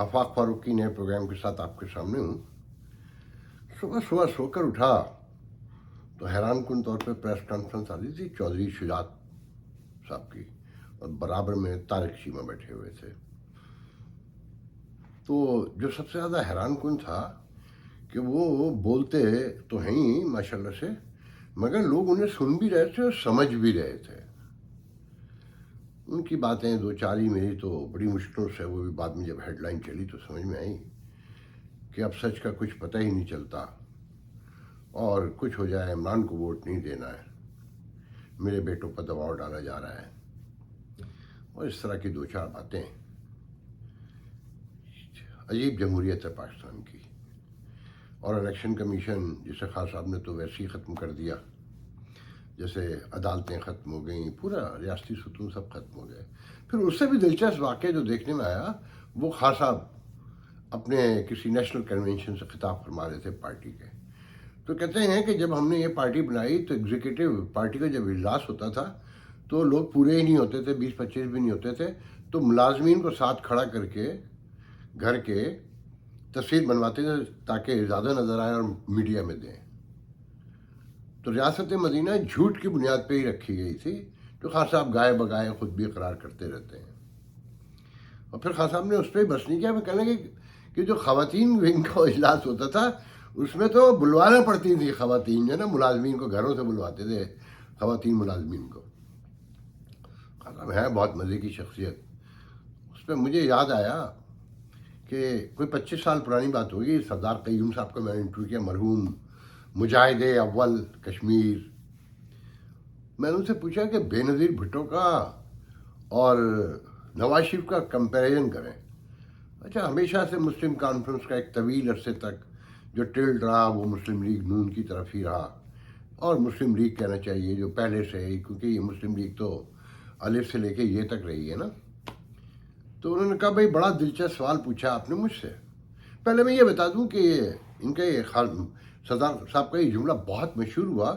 आफाक फारूकी नए प्रोग्राम के साथ आपके सामने हूँ। सुबह सुबह सोकर उठा तो हैरान कुन तौर पे प्रेस कॉन्फ्रेंस आ रही थी चौधरी शुजात साहब की, और बराबर में तारिक शीमा बैठे हुए थे। तो जो सबसे ज़्यादा हैरान कुन था कि वो बोलते तो हैं ही माशाल्लाह से, मगर लोग उन्हें सुन भी रहे थे और समझ भी रहे थे। उनकी बातें दो चार ही मेरी तो बड़ी मुश्किलों से, वो भी बाद में जब हेडलाइन चली तो समझ में आई कि अब सच का कुछ पता ही नहीं चलता, और कुछ हो जाए इमरान को वोट नहीं देना है, मेरे बेटों पर दबाव डाला जा रहा है, और इस तरह की दो चार बातें। अजीब जमहूरियत है पाकिस्तान की। और इलेक्शन कमीशन जिसे खान साहब ने तो वैसे ही ख़त्म कर दिया जैसे अदालतें ख़त्म हो गई, पूरा रियासती सुतून सब ख़त्म हो गए। फिर उससे भी दिलचस्प वाक़या जो देखने में आया, वो खान साहब अपने किसी नेशनल कन्वेंशन से खिताब फरमा रहे थे पार्टी के। तो कहते हैं कि जब हमने ये पार्टी बनाई तो एग्जीक्यूटिव पार्टी का जब इजलास होता था तो लोग पूरे ही नहीं होते थे, 20-25 भी नहीं होते थे, तो मुलाजमीन को साथ खड़ा करके घर के तस्वीर बनवाते थे ताकि ज़्यादा नज़र आए और मीडिया में दें। तो रियासत मदीना झूठ की बुनियाद पे ही रखी गई थी, तो खान साहब गाए बगाए खुद भी इकरार करते रहते हैं। और फिर खान साहब ने उस पर बस नहीं किया। मैं कहने कि जो ख़वातीन विंग का इजलास होता था उसमें तो बुलवाना पड़ती थी ख़वातीन, जो ना मुलाजमीन को घरों से बुलवाते थे ख़वातीन मुलाजमीन को। खान साहब है बहुत मज़े की शख्सियत। उस पर मुझे याद आया कि कोई 25 साल पुरानी बात होगी, सरदार क़य्यूम साहब का मैंने इंटरव्यू किया, मरहूम मुजाहिद अव्वल कश्मीर। मैंने उनसे पूछा कि बेनज़ीर भुट्टो का और नवाज शरीफ का कंपैरिजन करें। अच्छा, हमेशा से मुस्लिम कॉन्फ्रेंस का एक तवील अरसे तक जो टिल्ड रहा वो मुस्लिम लीग नून की तरफ ही रहा, और मुस्लिम लीग कहना चाहिए जो पहले से ही, क्योंकि ये मुस्लिम लीग तो अलिफ से लेके ये तक रही है ना। तो उन्होंने कहा भाई बड़ा दिलचस्प सवाल पूछा आपने मुझसे। पहले मैं ये बता दूं कि इनका ये सरदार साहब का ये जुमला बहुत मशहूर हुआ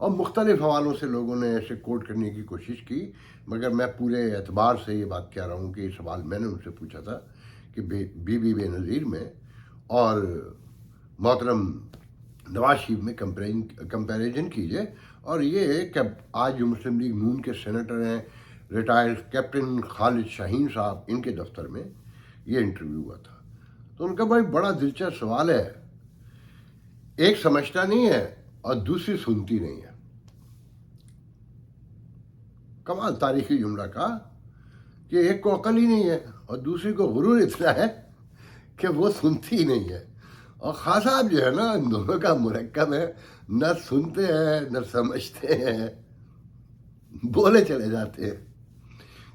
और मुख्तलिफ हवालों से लोगों ने ऐसे कोट करने की कोशिश की, मगर मैं पूरे एतबार से ये बात कह रहा हूँ कि ये सवाल मैंने उनसे पूछा था कि बीबी बेनज़ीर में और मोहतरम नवाज शरीफ में कंपैरिजन कीजिए। और ये कि आज जो मुस्लिम लीग नून के सेनेटर हैं रिटायर्ड कैप्टन खालिद शाहीन साहब, इनके दफ्तर में ये इंटरव्यू हुआ था। तो उनका भाई बड़ा दिलचस्प सवाल है, एक समझता नहीं है और दूसरी सुनती नहीं है। कमाल तारीखी जुमला का कि एक को अकल ही नहीं है और दूसरी को गुरूर इतना है कि वो सुनती ही नहीं है। और खान साहब जो है ना, इन दोनों का मुरक्कब है, न सुनते हैं न समझते हैं, बोले चले जाते हैं,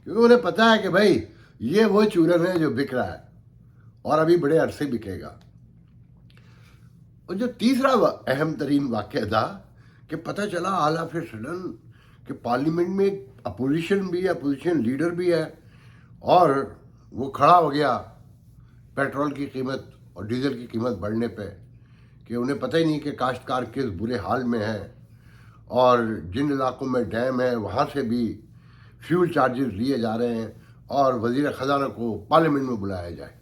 क्योंकि उन्हें पता है कि भाई ये वो चूरन है जो बिक रहा है और अभी बड़े अरसे बिकेगा। और जो तीसरा अहम तरीन वाक़या था कि पता चला आला फिर सडन कि पार्लियामेंट में अपोजिशन भी है, अपोजिशन लीडर भी है, और वो खड़ा हो गया पेट्रोल की कीमत और डीजल की कीमत बढ़ने पे कि उन्हें पता ही नहीं कि काश्तकार किस बुरे हाल में है, और जिन इलाकों में डैम है वहाँ से भी फ्यूल चार्जेस लिए जा रहे हैं, और वज़ीर ख़जाना को पार्लियामेंट में बुलाया जाए।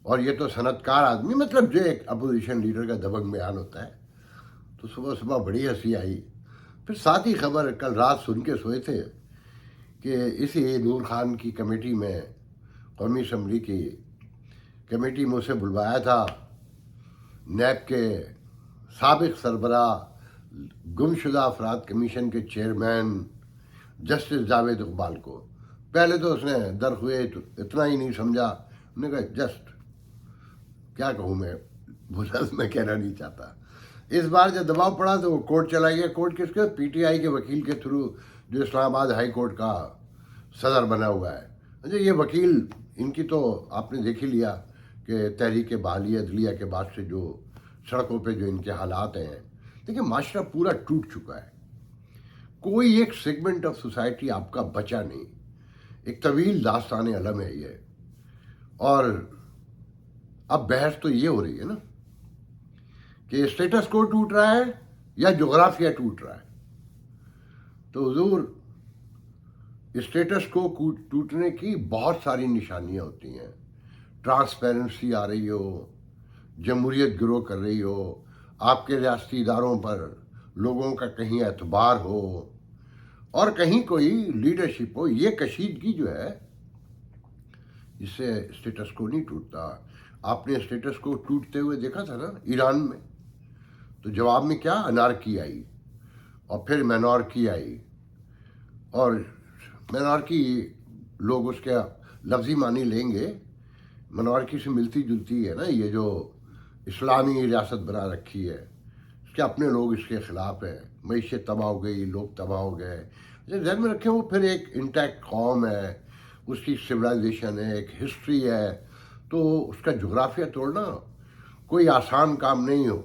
और ये तो सनतकार आदमी, मतलब जो एक अपोजिशन लीडर का दबंग बयान होता है। तो सुबह सुबह बड़ी हंसी आई। फिर साथ ही खबर कल रात सुन के सोए थे कि इसी नूर खान की कमेटी में, कौमी असम्बली की कमेटी में उसे बुलवाया था नैब के साबिक सरबरा गुमशुदा अफराद कमीशन के चेयरमैन जस्टिस जावेद इकबाल को। पहले तो उसने दर हुए तो इतना ही नहीं समझा, उन्होंने कहा जस्ट क्या कहूँ मैं, बोला मैं कहना नहीं चाहता। इस बार जब दबाव पड़ा तो वो कोर्ट चला गया। कोर्ट किसके? पीटीआई के वकील के थ्रू, जो इस्लामाबाद हाई कोर्ट का सदर बना हुआ है। अच्छा, ये वकील इनकी तो आपने देख ही लिया कि तहरीक बहाली अदलिया के बाद से जो सड़कों पे जो इनके हालात हैं, देखिए माशरा पूरा टूट चुका है, कोई एक सेगमेंट ऑफ सोसाइटी आपका बचा नहीं। एक तवील दास्तान अलम है ये। और अब बहस तो ये हो रही है ना कि स्टेटस को टूट रहा है या जोग्राफिया टूट रहा है। तो हुजूर اسٹیٹس کو ٹوٹنے کی بہت ساری نشانیاں ہوتی ہیں. ٹرانسپیرنسی آ رہی ہو، جمہوریت گرو کر رہی ہو، آپ کے ریاستی اداروں پر لوگوں کا کہیں اعتبار ہو اور کہیں کوئی لیڈرشپ ہو. یہ کشیدگی جو ہے اس سے اسٹیٹس کو نہیں ٹوٹتا. آپ نے اسٹیٹس کو ٹوٹتے ہوئے دیکھا تھا نا ایران میں، تو جواب میں کیا انارکی آئی اور پھر مینارکی آئی. اور مینارکی لوگ اس کے لفظی معنی لیں گے، منارکی سے ملتی جلتی ہے نا، یہ جو اسلامی ریاست بنا رکھی ہے، اس کے اپنے لوگ اس کے خلاف ہیں، معیشت تباہ ہو گئی، لوگ تباہ ہو گئے. ذہن میں رکھیں وہ پھر ایک انٹیکٹ قوم ہے، اس کی سویلائزیشن ہے، ایک ہسٹری ہے، تو اس کا جغرافیہ توڑنا کوئی آسان کام نہیں ہو.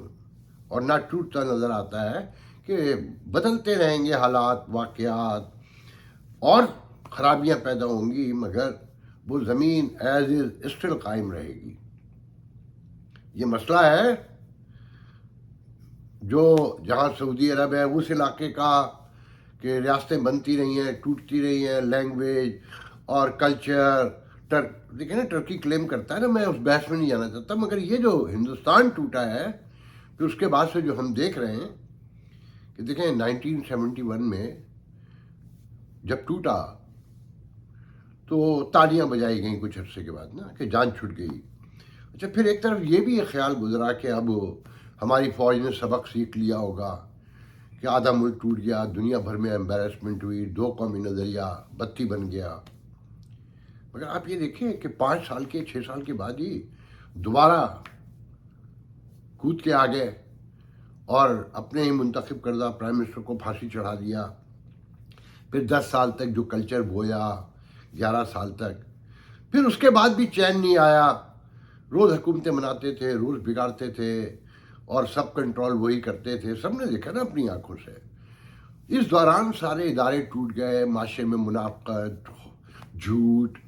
اور نہ ٹوٹتا نظر آتا ہے کہ بدلتے رہیں گے حالات، واقعات اور خرابیاں پیدا ہوں گی، مگر وہ زمین ایز از اسٹل قائم رہے گی. یہ مسئلہ ہے جو جہاں سعودی عرب ہے اس علاقے کا کہ ریاستیں بنتی رہی ہیں، ٹوٹتی رہی ہیں، لینگویج اور کلچر. دیکھیں نا ٹرکی کلیم کرتا ہے نا، میں اس بحث میں نہیں جانا چاہتا، مگر یہ جو ہندوستان ٹوٹا ہے پھر اس کے بعد سے جو ہم دیکھ رہے ہیں کہ دیکھیں 1971 میں جب ٹوٹا تو تالیاں بجائی گئیں کچھ عرصے کے بعد نا کہ جان چھٹ گئی. اچھا پھر ایک طرف یہ بھی خیال گزرا کہ اب ہماری فوج نے سبق سیکھ لیا ہوگا کہ آدھا ملک ٹوٹ گیا، دنیا بھر میں امبیرسمنٹ ہوئی، دو قومی نظریہ بتی بن گیا. مگر آپ یہ دیکھیں کہ 5 سال کے 6 سال کے بعد ہی دوبارہ کود کے آگے اور اپنے ہی منتخب کردہ پرائم منسٹر کو پھانسی چڑھا دیا. پھر 10 سال تک جو کلچر بویا، 11 سال تک، پھر اس کے بعد بھی چین نہیں آیا. روز حکومتیں مناتے تھے، روز بگاڑتے تھے اور سب کنٹرول وہی کرتے تھے. سب نے دیکھا نا اپنی آنکھوں سے. اس دوران سارے ادارے ٹوٹ گئے، معاشرے میں منافقت، جھوٹ.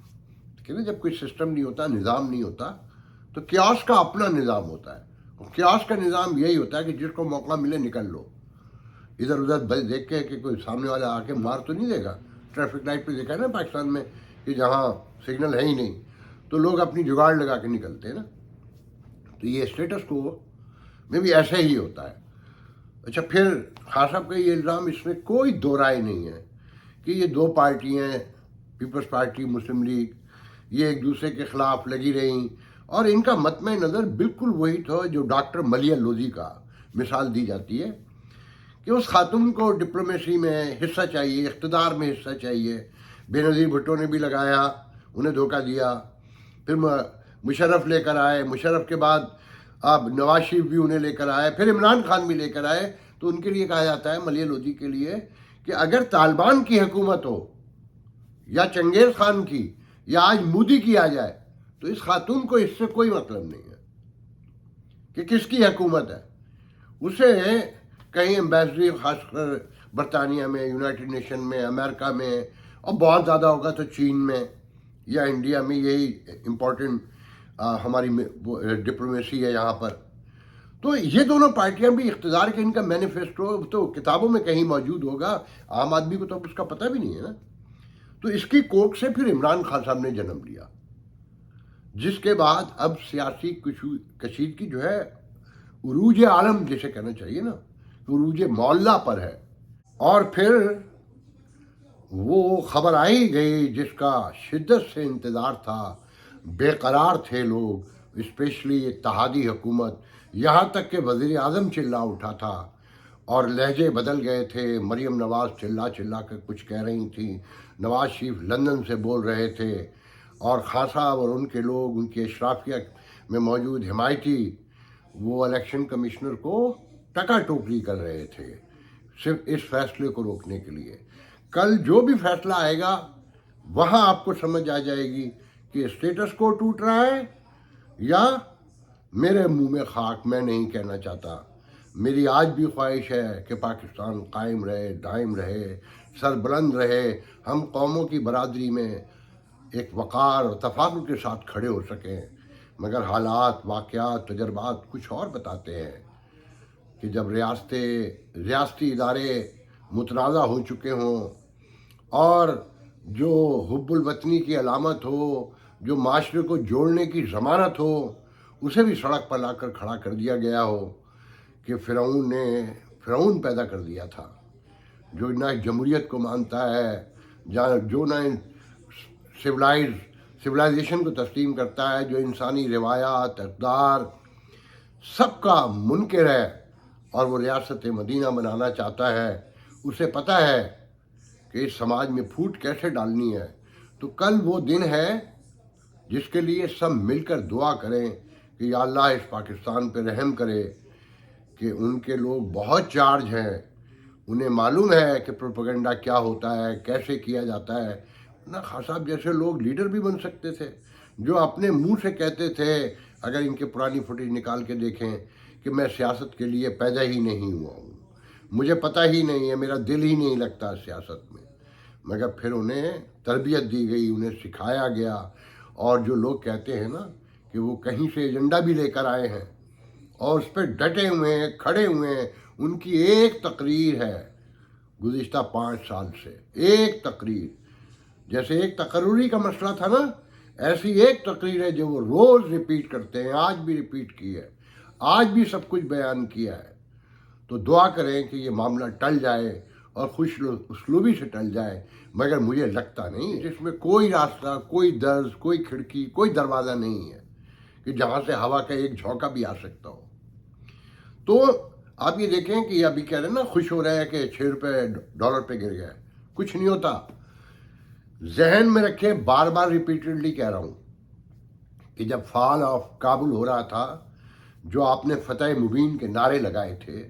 کہ نا جب کوئی سسٹم نہیں ہوتا، نظام نہیں ہوتا، تو کیاس کا اپنا نظام ہوتا ہے. کیاس کا نظام یہی ہوتا ہے کہ جس کو موقع ملے نکل لو. ادھر ادھر دیکھ کے کہ کوئی سامنے والا آ کے مار تو نہیں دے گا. ٹریفک لائٹ پہ دیکھا ہے نا پاکستان میں کہ جہاں سگنل ہے ہی نہیں تو لوگ اپنی جگاڑ لگا کے نکلتے ہیں نا. تو یہ اسٹیٹس کو میں بھی ایسا ہی ہوتا ہے. اچھا پھر خان صاحب کا یہ الزام، اس میں کوئی دو رائے نہیں ہے کہ یہ دو پارٹیاں، پیپلز پارٹی، مسلم لیگ، یہ ایک دوسرے کے خلاف لگی رہیں اور ان کا مطمع نظر بالکل وہی تھا جو ڈاکٹر ملیہ لودھی کا مثال دی جاتی ہے کہ اس خاتون کو ڈپلومیسی میں حصہ چاہیے، اقتدار میں حصہ چاہیے. بے نظیر بھٹو نے بھی لگایا، انہیں دھوکہ دیا. پھر مشرف لے کر آئے، مشرف کے بعد اب نواز شریف بھی انہیں لے کر آئے، پھر عمران خان بھی لے کر آئے. تو ان کے لیے کہا جاتا ہے، ملیہ لودھی کے لیے، کہ اگر طالبان کی حکومت ہو یا چنگیز خان کی یا آج مودی کی آ جائے تو اس خاتون کو اس سے کوئی مطلب نہیں ہے کہ کس کی حکومت ہے. اسے کہیں ایمبیسڈری، خاص کر برطانیہ میں، یونائٹڈ نیشن میں، امریکہ میں، اور بہت زیادہ ہوگا تو چین میں یا انڈیا میں، یہی امپورٹنٹ ہماری ڈپلومیسی ہے یہاں پر. تو یہ دونوں پارٹیاں بھی اقتدار کے، ان کا مینیفیسٹو تو کتابوں میں کہیں موجود ہوگا، عام آدمی کو تو اس کا پتہ بھی نہیں ہے نا. تو اس کی کوکھ سے پھر عمران خان صاحب نے جنم لیا، جس کے بعد اب سیاسی کشیدگی جو ہے عروج عالم جسے کہنا چاہیے نا، عروج معلیٰ پر ہے. اور پھر وہ خبر آئی گئی جس کا شدت سے انتظار تھا، بے قرار تھے لوگ، اسپیشلی اتحادی حکومت، یہاں تک کہ وزیر اعظم چلا اٹھا تھا اور لہجے بدل گئے تھے. مریم نواز چلا چلا کر کچھ کہہ رہی تھیں، نواز شریف لندن سے بول رہے تھے، اور خان صاحب اور ان کے لوگ، ان کے اشرافیہ میں موجود حمایتی، وہ الیکشن کمشنر کو ٹکا ٹوکری کر رہے تھے صرف اس فیصلے کو روکنے کے لیے. کل جو بھی فیصلہ آئے گا وہاں آپ کو سمجھ آ جائے گی کہ اسٹیٹس کو ٹوٹ رہا ہے یا میرے منہ میں خاک. میں نہیں کہنا چاہتا، میری آج بھی خواہش ہے کہ پاکستان قائم رہے، دائم رہے، سربلند رہے، ہم قوموں کی برادری میں ایک وقار اور تفاخر کے ساتھ کھڑے ہو سکیں. مگر حالات، واقعات، تجربات کچھ اور بتاتے ہیں کہ جب ریاستی ادارے متنازع ہو چکے ہوں اور जो हुब्बुल वतनी की अलामत हो, जो माशरे को जोड़ने की ज़मानत हो, उसे भी सड़क पर लाकर खड़ा कर दिया गया हो कि फ़िरौन ने फ़िरौन पैदा कर दिया था, जो ना जमहूरियत को मानता है, जो ना सिविलाइजेशन को तस्लीम करता है, जो इंसानी रिवायात अक़दार सबका मुनकर है और वो रियासत मदीना बनाना चाहता है। उसे पता है कि इस समाज में फूट कैसे डालनी है। तो कल वो दिन है जिसके लिए सब मिलकर दुआ करें कि या अल्लाह इस पाकिस्तान पे रहम करे कि उनके लोग बहुत चार्ज हैं, उन्हें मालूम है कि प्रोपेगेंडा क्या होता है, कैसे किया जाता है। ना खान साहब जैसे लोग लीडर भी बन सकते थे, जो अपने मुंह से कहते थे, अगर इनके पुरानी फुटेज निकाल के देखें, कि मैं सियासत के लिए पैदा ही नहीं हुआ हूँ, मुझे पता ही नहीं है, मेरा दिल ही नहीं लगता सियासत में। मगर फिर उन्हें तरबियत दी गई, उन्हें सिखाया गया। और जो लोग कहते हैं ना कि वो कहीं से एजेंडा भी लेकर आए हैं और उस पर डटे हुए हैं, खड़े हुए हैं, उनकी एक तकरीर है गुज़िश्ता 5 साल से, एक तकरीर, जैसे एक तकर्रुरी का मसला था ना, ऐसी एक तकरीर है जो वो रोज़ रिपीट करते हैं। आज भी रिपीट की है, आज भी सब कुछ बयान किया है। तो दुआ करें कि ये मामला टल जाए और खुश उसलूबी से टल जाए। मगर मुझे लगता नहीं इसमें कोई रास्ता, कोई दर्ज, कोई खिड़की, कोई दरवाज़ा नहीं है कि जहाँ से हवा का एक झोंका भी आ सकता हो। तो आप ये देखें कि अभी कह रहे हैं ना, खुश हो रहे हैं कि $6 पे गिर गया, कुछ नहीं होता। जहन में रखे, बार बार रिपीटेडली कह रहा हूँ कि जब फॉल ऑफ काबुल हो रहा था, जो आपने फतेह मुबीन के नारे लगाए थे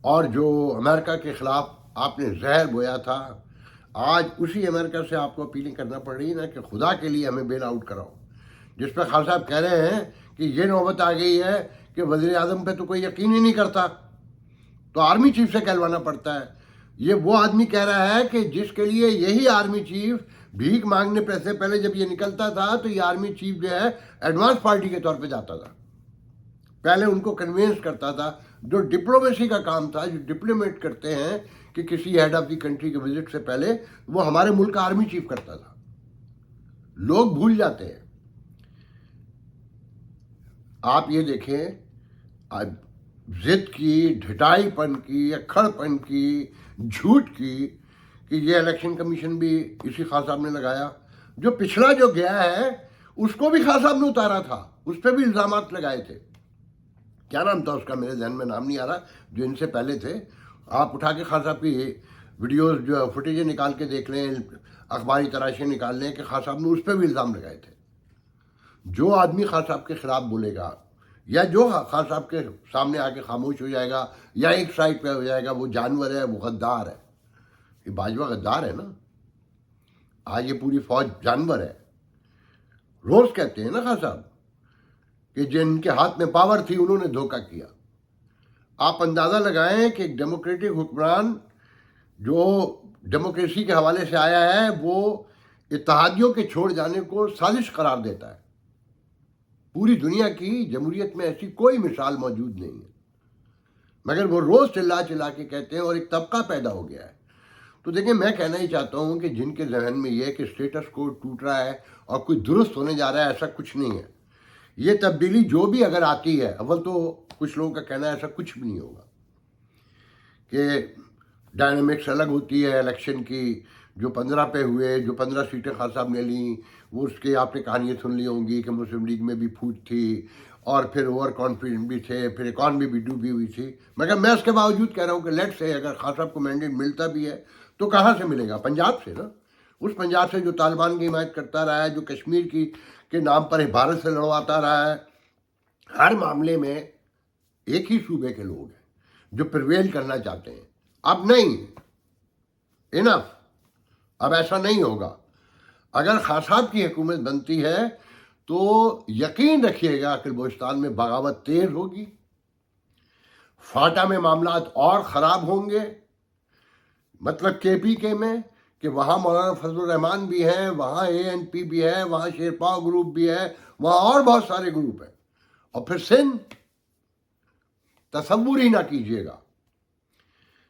और जो अमेरिका के ख़िलाफ़ आपने जहर बोया था, आज उसी अमेरिका से आपको अपीलिंग करना पड़ रही है ना कि खुदा के लिए हमें बेल आउट कराओ। जिस पर खान साहब कह रहे हैं कि ये नौबत आ गई है कि वज़ीर आज़म पे तो कोई यकीन ही नहीं करता, तो आर्मी चीफ से कहलवाना पड़ता है। ये वो आदमी कह रहा है कि जिसके लिए यही आर्मी चीफ भीख मांगने से पहले जब ये निकलता था तो ये आर्मी चीफ जो है एडवांस पार्टी के तौर पे जाता था, पहले उनको कन्विंस करता था। जो डिप्लोमेसी का काम था, जो डिप्लोमेट करते हैं कि किसी हेड ऑफ द कंट्री के विजिट से पहले, वो हमारे मुल्क का आर्मी चीफ करता था। लोग भूल जाते हैं। आप ये देखें, जिद की, ढिठाईपन की, अक्खड़पन की, झूठ की, कि ये इलेक्शन कमीशन भी इसी खान साहब ने लगाया। जो पिछला जो गया है उसको भी खान साहब ने उतारा था, उस पर भी इल्ज़ामात लगाए थे। क्या नाम था उसका, मेरे जहन में नाम नहीं आ रहा, जो इनसे पहले थे। आप उठा के खान साहब की वीडियोस जो फुटेजें निकाल के देख लें, अखबारी तराशें निकाल लें कि खान साहब ने उस पर भी इल्ज़ाम लगाए थे। जो आदमी खान साहब के ख़िलाफ़ बोलेगा या जो खान साहब के सामने आके खामोश हो जाएगा या एक साइड पे हो जाएगा, वो जानवर है, वो गद्दार है। ये बाजवा गद्दार है ना। आज ये पूरी फौज जानवर है। रोज़ कहते हैं ना खान साहब कि जिनके हाथ में पावर थी उन्होंने धोखा किया। आप अंदाज़ा लगाएं कि एक डेमोक्रेटिक हुक्मरान जो डेमोक्रेसी के हवाले से आया है, वो इत्तेहादियों के छोड़ जाने को साजिश करार देता है। पूरी दुनिया की जमहूरियत में ऐसी कोई मिसाल मौजूद नहीं है, मगर वो रोज़ चिल्ला चिल्ला के कहते हैं और एक तबका पैदा हो गया है। तो देखिए, मैं कहना ही चाहता हूँ कि जिनके जहन में ये है कि स्टेटस कोड टूट रहा है और कुछ दुरुस्त होने जा रहा है, ऐसा कुछ नहीं है। ये तब्दीली जो भी अगर आती है, अव्वल तो कुछ लोगों का कहना है ऐसा कुछ भी नहीं होगा, कि डायनामिक्स अलग होती है इलेक्शन की। जो 15 पे हुए, जो 15 सीटें खान साहब ने ली, वो उसके आपने कहानियाँ सुन ली होंगी कि मुस्लिम लीग में भी फूट थी और फिर ओवर कॉन्फिडेंट भी थे, फिर इकॉनमी भी डूबी हुई थी। मगर मैं उसके बावजूद कह रहा हूँ कि लेट से अगर खान साहब को मैंडेट मिलता भी है तो कहाँ से मिलेगा? पंजाब से ना। उस पंजाब से जो तालिबान की हिमायत करता रहा है, जो कश्मीर की के नाम पर भारत से लड़वाता रहा है। हर मामले में एक ही सूबे के लोग हैं जो प्रिवेल करना चाहते हैं। अब नहीं, इनफ, अब ऐसा नहीं होगा। अगर खान साहब की हुकूमत बनती है तो यकीन रखिएगा कि बलूचिस्तान में बगावत तेज होगी, फाटा में मामलात और ख़राब होंगे। मतलब KPK में कि वहाँ मौलाना फजलुर रहमान भी हैं, वहाँ ANP भी है, वहाँ शेरपाव ग्रुप भी है, वहाँ और बहुत सारे ग्रुप हैं। और फिर सिंध, तसव्वुर ही ना कीजिएगा।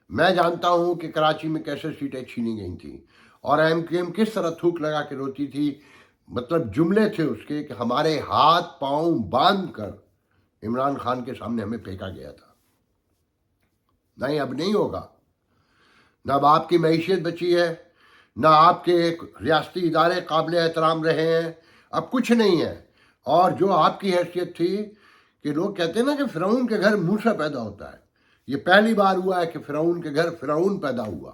मैं जानता हूँ कि कराची में कैसे सीटें छीनी गई थी اور ایم کیو ایم کس طرح تھوک لگا کے روتی تھی. مطلب جملے تھے اس کے کہ ہمارے ہاتھ پاؤں باندھ کر عمران خان کے سامنے ہمیں پھینکا گیا تھا. نہیں، اب نہیں ہوگا. نہ اب آپ کی معیشت بچی ہے، نہ آپ کے ریاستی ادارے قابل احترام رہے ہیں، اب کچھ نہیں ہے. اور جو آپ کی حیثیت تھی کہ لوگ کہتے ہیں نا کہ فرعون کے گھر موسیٰ پیدا ہوتا ہے، یہ پہلی بار ہوا ہے کہ فرعون کے گھر فرعون پیدا ہوا.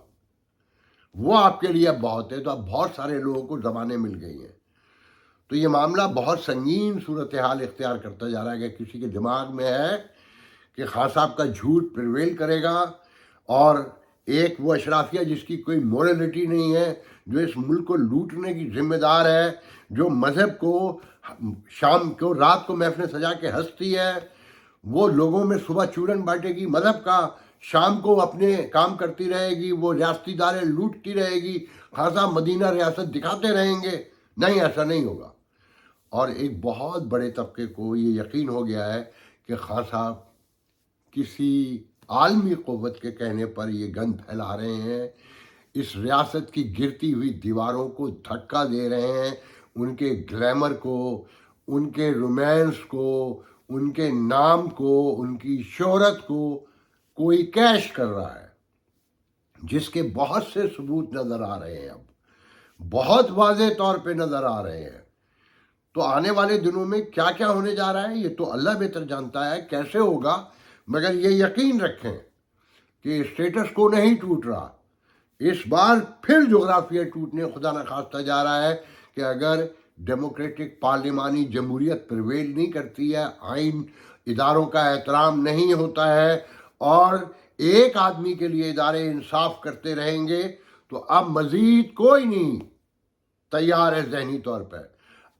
وہ آپ کے لیے اب بہت ہے. تو اب بہت سارے لوگوں کو زبانیں مل گئی ہیں. تو یہ معاملہ بہت سنگین صورتحال اختیار کرتا جا رہا ہے کہ کسی کے دماغ میں ہے کہ خان صاحب کا جھوٹ پریویل کرے گا، اور ایک وہ اشرافیہ جس کی کوئی مورلٹی نہیں ہے، جو اس ملک کو لوٹنے کی ذمہ دار ہے، جو مذہب کو شام کو رات کو محفلیں سجا کے ہنستی ہے، وہ لوگوں میں صبح چورن بانٹے گی مذہب کا، شام کو اپنے کام کرتی رہے گی، وہ ریاستی ادارے لوٹتی رہے گی، خان صاحب مدینہ ریاست دکھاتے رہیں گے. نہیں، ایسا نہیں ہوگا. اور ایک بہت بڑے طبقے کو یہ یقین ہو گیا ہے کہ خان صاحب کسی عالمی قوت کے کہنے پر یہ گند پھیلا رہے ہیں، اس ریاست کی گرتی ہوئی دیواروں کو دھکا دے رہے ہیں، ان کے گلیمر کو، ان کے رومانس کو، ان کے نام کو، ان کی شہرت کو کوئی کیش کر رہا ہے، جس کے بہت سے ثبوت نظر آ رہے ہیں، اب بہت واضح طور پہ نظر آ رہے ہیں. تو آنے والے دنوں میں کیا کیا ہونے جا رہا ہے یہ تو اللہ بہتر جانتا ہے کیسے ہوگا، مگر یہ یقین رکھیں کہ اسٹیٹس کو نہیں ٹوٹ رہا. اس بار پھر جغرافیہ ٹوٹنے خدا نخواستہ جا رہا ہے کہ اگر ڈیموکریٹک پارلیمانی جمہوریت پریویل نہیں کرتی ہے، آئین اداروں کا احترام نہیں ہوتا ہے، اور ایک آدمی کے لیے ادارے انصاف کرتے رہیں گے، تو اب مزید کوئی نہیں تیار ہے ذہنی طور پہ.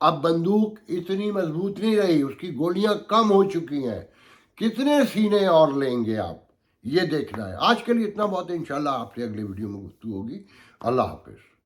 اب بندوق اتنی مضبوط نہیں رہی، اس کی گولیاں کم ہو چکی ہیں. کتنے سینے اور لیں گے آپ، یہ دیکھنا ہے. آج کے لیے اتنا بہت ہے. انشاءاللہ آپ سے اگلے ویڈیو میں گفتگو ہوگی. اللہ حافظ.